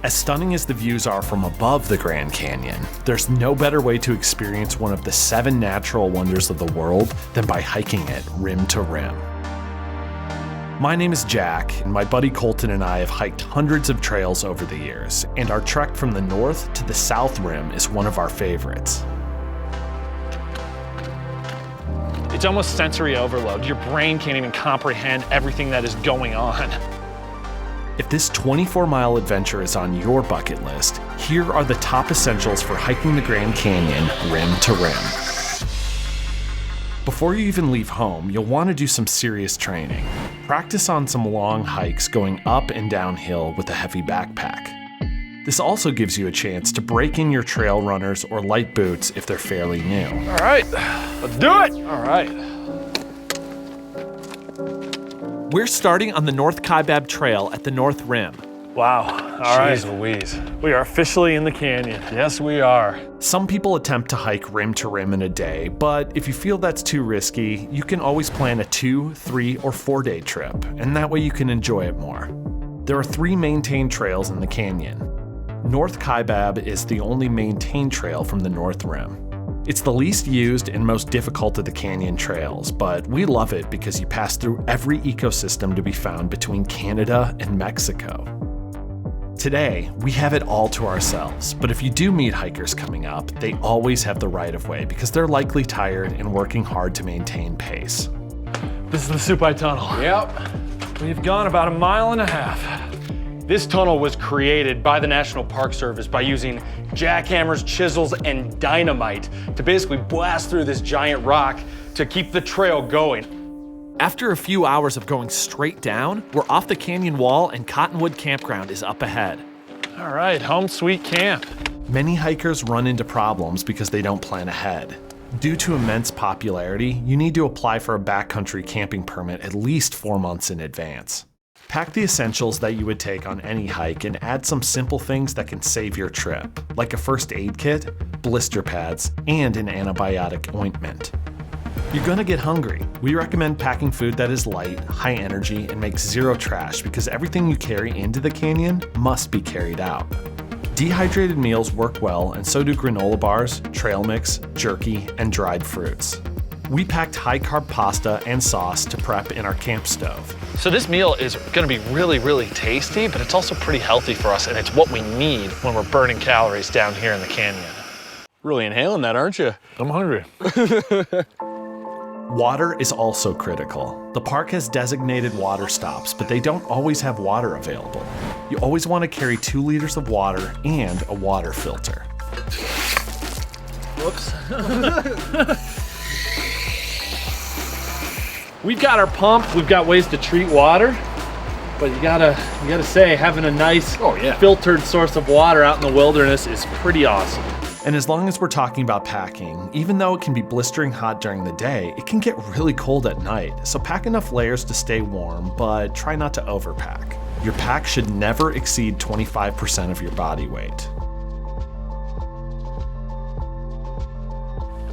As stunning as the views are from above the Grand Canyon, there's no better way to experience one of the 7 natural wonders of the world than by hiking it rim to rim. My name is Jack, and my buddy Colton and I have hiked hundreds of trails over the years, and our trek from the north to the south rim is one of our favorites. It's almost sensory overload. Your brain can't even comprehend everything that is going on. If this 24-mile adventure is on your bucket list, here are the top essentials for hiking the Grand Canyon rim to rim. Before you even leave home, you'll want to do some serious training. Practice on some long hikes going up and downhill with a heavy backpack. This also gives you a chance to break in your trail runners or light boots if they're fairly new. All right, let's do it. All right. We're starting on the North Kaibab Trail at the North Rim. Wow, all right. Jeez Louise. We are officially in the canyon. Yes, we are. Some people attempt to hike rim to rim in a day, but if you feel that's too risky, you can always plan a 2, 3, or 4-day trip, and that way you can enjoy it more. There are 3 maintained trails in the canyon. North Kaibab is the only maintained trail from the North Rim. It's the least used and most difficult of the canyon trails, but we love it because you pass through every ecosystem to be found between Canada and Mexico. Today, we have it all to ourselves, but if you do meet hikers coming up, they always have the right of way because they're likely tired and working hard to maintain pace. This is the Supai Tunnel. Yep. We've gone about 1.5 miles. This tunnel was created by the National Park Service by using jackhammers, chisels, and dynamite to basically blast through this giant rock to keep the trail going. After a few hours of going straight down, we're off the canyon wall and Cottonwood Campground is up ahead. All right, home sweet camp. Many hikers run into problems because they don't plan ahead. Due to immense popularity, you need to apply for a backcountry camping permit at least 4 months in advance. Pack the essentials that you would take on any hike and add some simple things that can save your trip, like a first aid kit, blister pads, and an antibiotic ointment. You're gonna get hungry. We recommend packing food that is light, high energy, and makes zero trash because everything you carry into the canyon must be carried out. Dehydrated meals work well, and so do granola bars, trail mix, jerky, and dried fruits. We packed high-carb pasta and sauce to prep in our camp stove. So this meal is gonna be really, really tasty, but it's also pretty healthy for us, and it's what we need when we're burning calories down here in the canyon. Really inhaling that, aren't you? I'm hungry. Water is also critical. The park has designated water stops, but they don't always have water available. You always want to carry 2 liters of water and a water filter. Whoops. We've got our pump, we've got ways to treat water, but you gotta say, having a nice filtered source of water out in the wilderness is pretty awesome. And as long as we're talking about packing, even though it can be blistering hot during the day, it can get really cold at night. So pack enough layers to stay warm, but try not to overpack. Your pack should never exceed 25% of your body weight.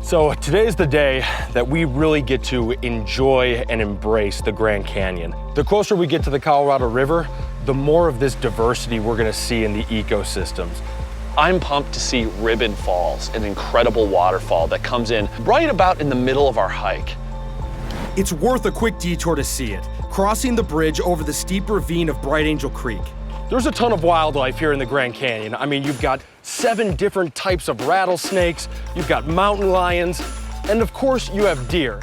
So today's the day that we really get to enjoy and embrace the Grand Canyon. The closer we get to the Colorado River, the more of this diversity we're gonna see in the ecosystems. I'm pumped to see Ribbon Falls, an incredible waterfall that comes in right about in the middle of our hike. It's worth a quick detour to see it, crossing the bridge over the steep ravine of Bright Angel Creek. There's a ton of wildlife here in the Grand Canyon. I mean, you've got 7 different types of rattlesnakes, you've got mountain lions, and of course you have deer.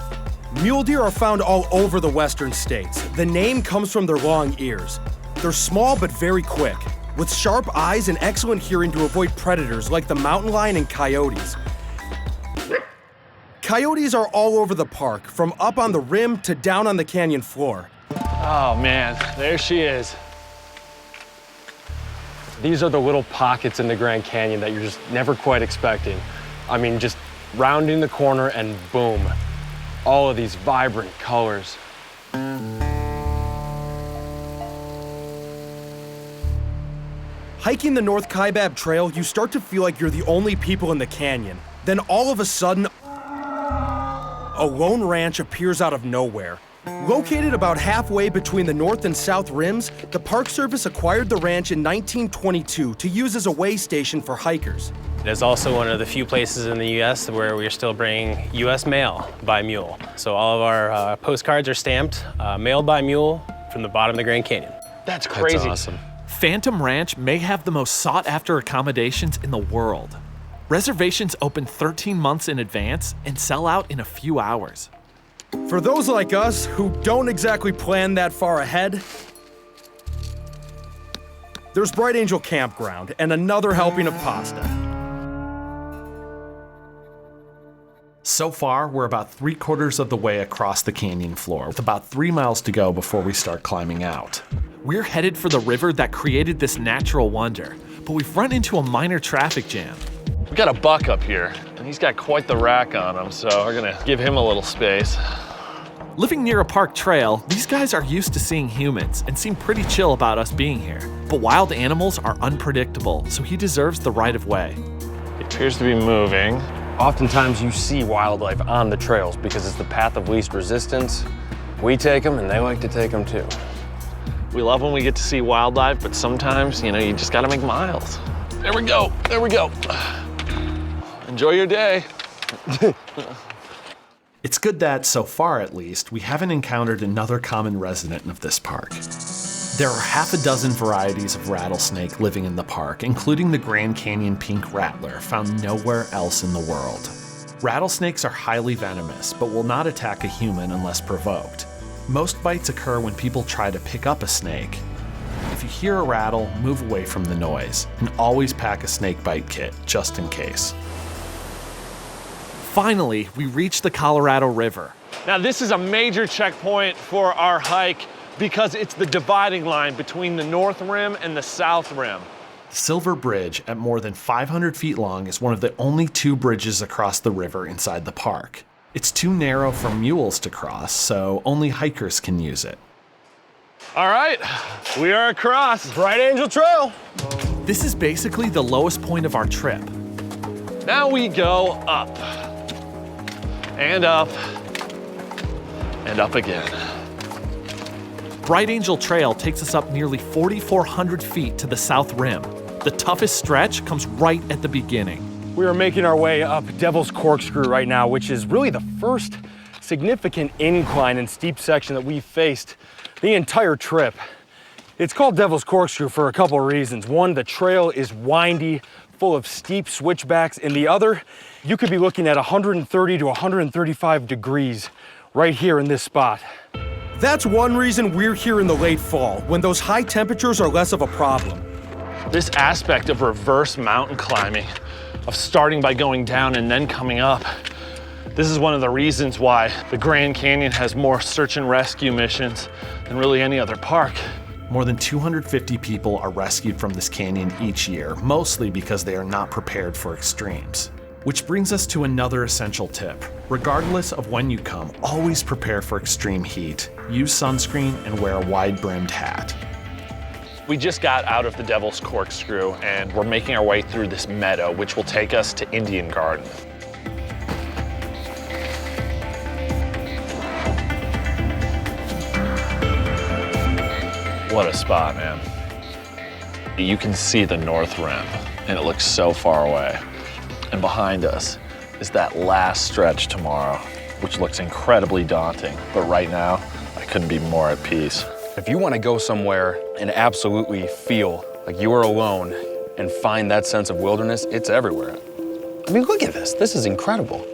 Mule deer are found all over the western states. The name comes from their long ears. They're small but very quick, with sharp eyes and excellent hearing to avoid predators like the mountain lion and coyotes. Coyotes are all over the park, from up on the rim to down on the canyon floor. Oh man, there she is. These are the little pockets in the Grand Canyon that you're just never quite expecting. I mean, just rounding the corner and boom, all of these vibrant colors. Hiking the North Kaibab Trail, you start to feel like you're the only people in the canyon. Then all of a sudden, a lone ranch appears out of nowhere. Located about halfway between the north and south rims, the Park Service acquired the ranch in 1922 to use as a way station for hikers. It is also one of the few places in the U.S. where we are still bringing U.S. mail by mule. So all of our postcards are stamped, mailed by mule from the bottom of the Grand Canyon. That's crazy. That's awesome. Phantom Ranch may have the most sought-after accommodations in the world. Reservations open 13 months in advance and sell out in a few hours. For those like us who don't exactly plan that far ahead, there's Bright Angel Campground and another helping of pasta. So far, we're about 3/4 of the way across the canyon floor, with about 3 miles to go before we start climbing out. We're headed for the river that created this natural wonder, but we've run into a minor traffic jam. We got a buck up here, and he's got quite the rack on him, so we're gonna give him a little space. Living near a park trail, these guys are used to seeing humans and seem pretty chill about us being here. But wild animals are unpredictable, so he deserves the right of way. He appears to be moving. Oftentimes you see wildlife on the trails because it's the path of least resistance. We take them and they like to take them too. We love when we get to see wildlife, but sometimes, you just gotta make miles. There we go, there we go. Enjoy your day. It's good that, so far at least, we haven't encountered another common resident of this park. There are half a dozen varieties of rattlesnake living in the park, including the Grand Canyon pink rattler, found nowhere else in the world. Rattlesnakes are highly venomous, but will not attack a human unless provoked. Most bites occur when people try to pick up a snake. If you hear a rattle, move away from the noise, and always pack a snake bite kit, just in case. Finally, we reached the Colorado River. Now this is a major checkpoint for our hike because it's the dividing line between the North Rim and the South Rim. Silver Bridge, at more than 500 feet long, is one of the only 2 bridges across the river inside the park. It's too narrow for mules to cross, so only hikers can use it. All right, we are across Bright Angel Trail. This is basically the lowest point of our trip. Now we go up, and up, and up again. Bright Angel Trail takes us up nearly 4,400 feet to the South Rim. The toughest stretch comes right at the beginning. We are making our way up Devil's Corkscrew right now, which is really the first significant incline and steep section that we've faced the entire trip. It's called Devil's Corkscrew for a couple of reasons. One, the trail is windy, full of steep switchbacks, and the other, you could be looking at 130 to 135 degrees right here in this spot. That's one reason we're here in the late fall, when those high temperatures are less of a problem. This aspect of reverse mountain climbing, of starting by going down and then coming up, this is one of the reasons why the Grand Canyon has more search and rescue missions than really any other park. More than 250 people are rescued from this canyon each year, mostly because they are not prepared for extremes. Which brings us to another essential tip. Regardless of when you come, always prepare for extreme heat. Use sunscreen and wear a wide-brimmed hat. We just got out of the Devil's Corkscrew and we're making our way through this meadow, which will take us to Indian Garden. What a spot, man. You can see the North Rim and it looks so far away. And behind us is that last stretch tomorrow, which looks incredibly daunting. But right now, I couldn't be more at peace. If you want to go somewhere and absolutely feel like you are alone and find that sense of wilderness, it's everywhere. I mean, look at this. This is incredible.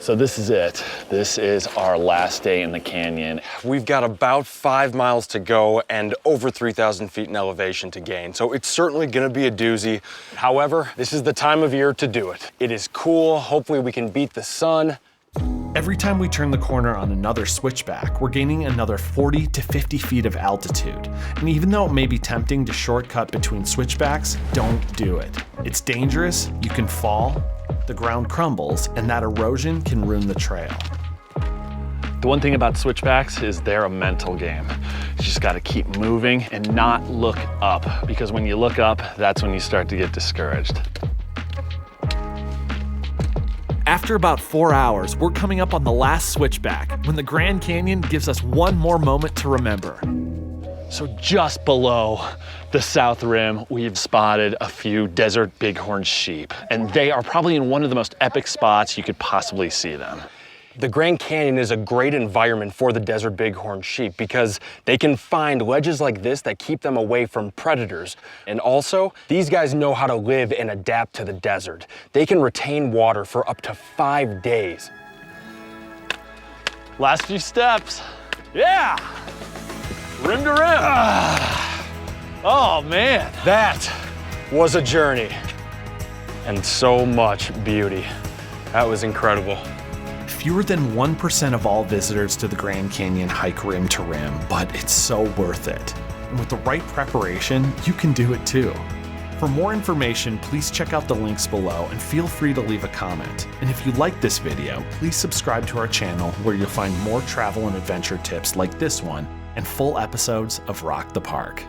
So this is it. This is our last day in the canyon. We've got about 5 miles to go and over 3,000 feet in elevation to gain. So it's certainly gonna be a doozy. However, this is the time of year to do it. It is cool. Hopefully we can beat the sun. Every time we turn the corner on another switchback, we're gaining another 40 to 50 feet of altitude. And even though it may be tempting to shortcut between switchbacks, don't do it. It's dangerous, you can fall, the ground crumbles, and that erosion can ruin the trail. The one thing about switchbacks is they're a mental game. You just gotta keep moving and not look up, because when you look up, that's when you start to get discouraged. After about 4 hours, we're coming up on the last switchback, when the Grand Canyon gives us one more moment to remember. So just below the south rim, we've spotted a few desert bighorn sheep, and they are probably in one of the most epic spots you could possibly see them. The Grand Canyon is a great environment for the desert bighorn sheep because they can find ledges like this that keep them away from predators. And also, these guys know how to live and adapt to the desert. They can retain water for up to 5 days. Last few steps. Yeah! Rim to rim. Oh man. That was a journey. And so much beauty. That was incredible. Fewer than 1% of all visitors to the Grand Canyon hike rim to rim, but it's so worth it. And with the right preparation, you can do it too. For more information, please check out the links below and feel free to leave a comment. And if you like this video, please subscribe to our channel where you'll find more travel and adventure tips like this one and full episodes of Rock the Park.